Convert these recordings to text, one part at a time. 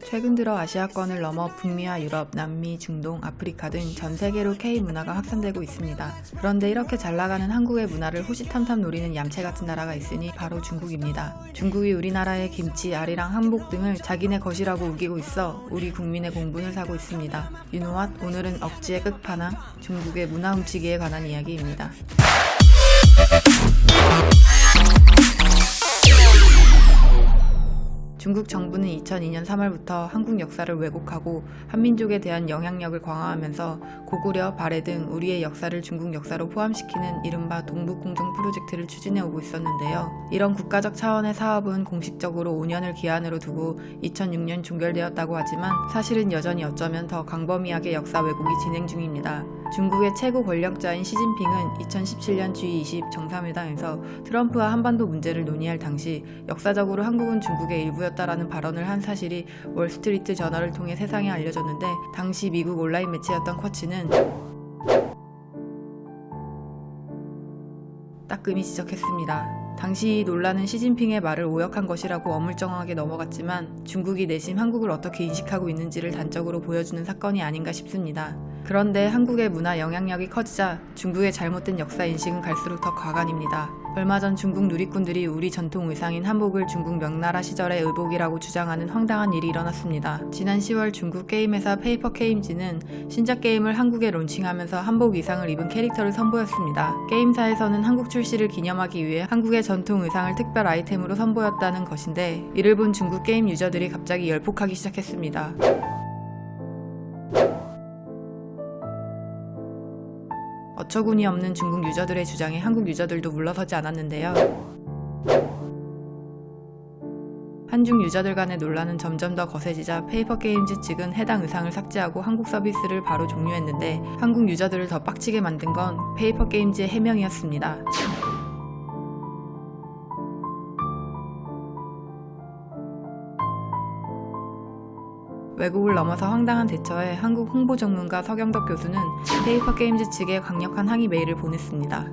최근 들어 아시아권을 넘어 북미와 유럽, 남미, 중동, 아프리카 등 전 세계로 K-문화가 확산되고 있습니다. 그런데 이렇게 잘 나가는 한국의 문화를 호시탐탐 노리는 얌체 같은 나라가 있으니 바로 중국입니다. 중국이 우리나라의 김치, 아리랑, 한복 등을 자기네 것이라고 우기고 있어 우리 국민의 공분을 사고 있습니다. You know what? 오늘은 억지의 끝판왕, 중국의 문화 훔치기에 관한 이야기입니다. 중국 정부는 2002년 3월부터 한국 역사를 왜곡하고 한민족에 대한 영향력을 강화하면서 고구려, 발해 등 우리의 역사를 중국 역사로 포함시키는 이른바 동북공정 프로젝트를 추진해오고 있었는데요. 이런 국가적 차원의 사업은 공식적으로 5년을 기한으로 두고 2006년 종결되었다고 하지만 사실은 여전히 어쩌면 더 광범위하게 역사 왜곡이 진행 중입니다. 중국의 최고 권력자인 시진핑은 2017년 G20 정상회담에서 트럼프와 한반도 문제를 논의할 당시 역사적으로 한국은 중국의 일부였다라는 발언을 한 사실이 월스트리트 저널을 통해 세상에 알려졌는데, 당시 미국 온라인 매체였던 쿼츠는 따끔히 지적했습니다. 당시 이 논란은 시진핑의 말을 오역한 것이라고 어물쩡하게 넘어갔지만 중국이 내심 한국을 어떻게 인식하고 있는지를 단적으로 보여주는 사건이 아닌가 싶습니다. 그런데 한국의 문화 영향력이 커지자 중국의 잘못된 역사 인식은 갈수록 더 과간입니다. 얼마 전 중국 누리꾼들이 우리 전통 의상인 한복을 중국 명나라 시절의 의복이라고 주장하는 황당한 일이 일어났습니다. 지난 10월 중국 게임회사 페이퍼게임즈는 신작 게임을 한국에 론칭하면서 한복 의상을 입은 캐릭터를 선보였습니다. 게임사에서는 한국 출시를 기념하기 위해 한국의 전통 의상을 특별 아이템으로 선보였다는 것인데, 이를 본 중국 게임 유저들이 갑자기 열폭하기 시작했습니다. 어처구니 없는 중국 유저들의 주장에 한국 유저들도 물러서지 않았는데요. 한중 유저들 간의 논란은 점점 더 거세지자 페이퍼게임즈 측은 해당 의상을 삭제하고 한국 서비스를 바로 종료했는데, 한국 유저들을 더 빡치게 만든 건 페이퍼게임즈의 해명이었습니다. 왜곡을 넘어서 황당한 대처에 한국 홍보전문가 서경덕 교수는 페이퍼게임즈 측에 강력한 항의 메일을 보냈습니다.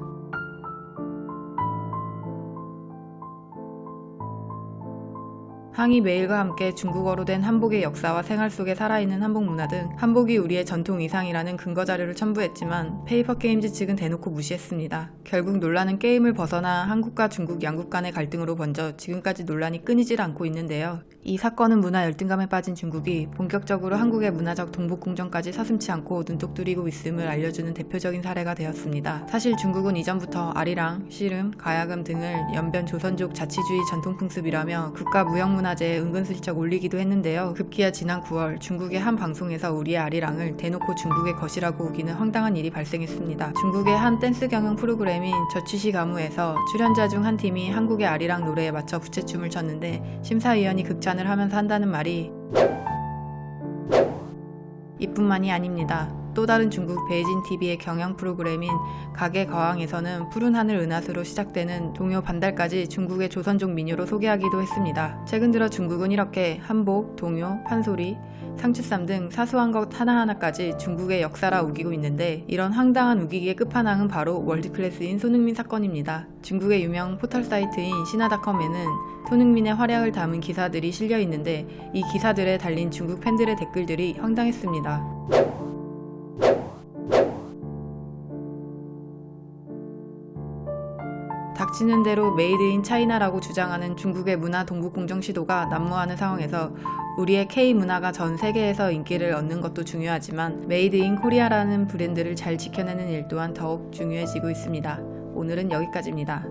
항의 메일과 함께 중국어로 된 한복의 역사와 생활 속에 살아있는 한복 문화 등 한복이 우리의 전통 의상이라는 근거 자료를 첨부했지만 페이퍼게임즈 측은 대놓고 무시했습니다. 결국 논란은 게임을 벗어나 한국과 중국 양국 간의 갈등으로 번져 지금까지 논란이 끊이질 않고 있는데요. 이 사건은 문화 열등감에 빠진 중국이 본격적으로 한국의 문화적 동북공정까지 서슴지 않고 눈독 들이고 있음을 알려주는 대표적인 사례가 되었습니다. 사실 중국은 이전부터 아리랑, 씨름, 가야금 등을 연변 조선족 자치주의 전통풍습이라며 국가 무형문화재에 은근슬쩍 올리기도 했는데요. 급기야 지난 9월 중국의 한 방송에서 우리의 아리랑을 대놓고 중국의 것이라고 우기는 황당한 일이 발생했습니다. 중국의 한 댄스 경영 프로그램인 저취시 가무에서 출연자 중 한 팀이 한국의 아리랑 노래에 맞춰 부채춤을 췄는데, 심사위원이 극찬을 하면서 한다는 말이 이뿐만이 아닙니다. 또 다른 중국 베이징 TV의 경영 프로그램인 가게 거항에서는 푸른 하늘 은하수로 시작되는 동요 반달까지 중국의 조선족 민요로 소개하기도 했습니다. 최근 들어 중국은 이렇게 한복, 동요, 판소리, 상추쌈 등 사소한 것 하나하나까지 중국의 역사라 우기고 있는데, 이런 황당한 우기기의 끝판왕은 바로 월드클래스인 손흥민 사건입니다. 중국의 유명 포털 사이트인 신화닷컴에는 손흥민의 활약을 담은 기사들이 실려 있는데, 이 기사들에 달린 중국 팬들의 댓글들이 황당했습니다. 닥치는 대로 메이드 인 차이나라고 주장하는 중국의 문화 동북공정 시도가 난무하는 상황에서 우리의 K-문화가 전 세계에서 인기를 얻는 것도 중요하지만 메이드 인 코리아라는 브랜드를 잘 지켜내는 일 또한 더욱 중요해지고 있습니다. 오늘은 여기까지입니다.